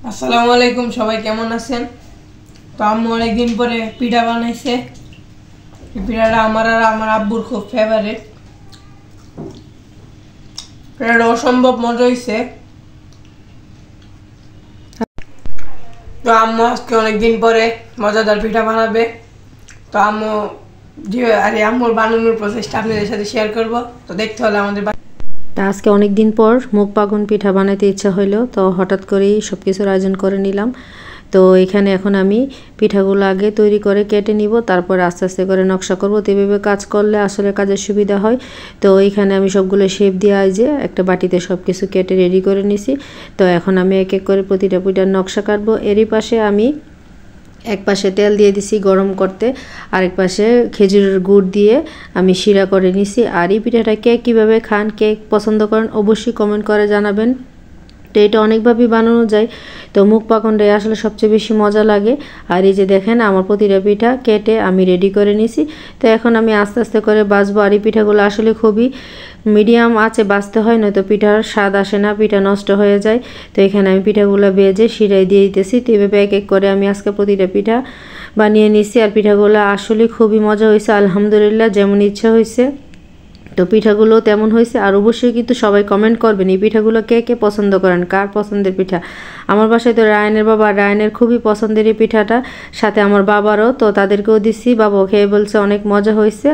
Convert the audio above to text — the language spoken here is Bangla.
আসসালামু আলাইকুম, সবাই কেমন আছেন? তো আম্মু অনেকদিন পরে পিঠা বানাইছে। এই পিঠাটা আমার আর আমার আব্বুর খুব ফেভারিট। পিঠাটা অসম্ভব মজা হয়েছে। তো আম্মু আজকে অনেকদিন পরে মজাদার পিঠা বানাবে। তো আম্মু আম্মুর বানানোর প্রসেসটা আপনাদের সাথে শেয়ার করব। তো দেখতে হলে আমাদের আজকে অনেক দিন পর মুগ পাগন পিঠা বানাতে ইচ্ছা হইলো, তো হঠাৎ করেই সব কিছুর আয়োজন করে নিলাম। তো এখানে এখন আমি পিঠাগুলো আগে তৈরি করে কেটে নিব, তারপর আস্তে আস্তে করে নকশা করব। তো এভাবে কাজ করলে আসলে কাজের সুবিধা হয়। তো এখানে আমি সবগুলো শেপ দিয়ে যে একটা বাটিতে সব কিছু কেটে রেডি করে নিছি। তো এখন আমি এক এক করে প্রতিটা পিঠার নকশা কাটবো। এরই পাশে আমি এক পাশে তেল দিয়ে দিছি গরম করতে, আরেক পাশে খেজুরের গুড় দিয়ে আমি শিরা করে নিছি। আর এই পিঠাটা কে কীভাবে খান, কে পছন্দ করেন অবশ্যই কমেন্ট করে জানাবেন। তো এটা অনেকভাবেই বানানো যায়। তো মুগ পাকনটাই আসলে সবচেয়ে বেশি মজা লাগে। আর এই যে দেখেন আমার প্রতিটা পিঠা কেটে আমি রেডি করে নিছি। তো এখন আমি আস্তে আস্তে করে ভাজবো। আর এই পিঠাগুলো আসলে খুবই মিডিয়াম আঁচে ভাজতে হয়, নয়তো পিঠার স্বাদ আসে না, পিঠা নষ্ট হয়ে যায়। তো এখানে আমি পিঠাগুলো ভেজে শিরায় দিয়ে দিতেছি। তো এভাবে এক এক করে আমি আজকে প্রতিটা পিঠা বানিয়ে নিছি। আর পিঠাগুলো আসলে খুবই মজা হয়েছে, আলহামদুলিল্লাহ যেমন ইচ্ছা হয়েছে। তো পিঠাগুলো তেমন হয়েছে। আর অবশ্যই কিন্তু সবাই কমেন্ট করবেন এই পিঠাগুলো কে কে পছন্দ করেন, কার পছন্দের পিঠা। আমার বাসায় তো রায়নের বাবা, রায়নের খুবই পছন্দের এই পিঠাটা, সাথে আমার বাবারও। তো তাদেরকেও দিচ্ছি, বাবাও খেয়ে বলছে অনেক মজা হয়েছে।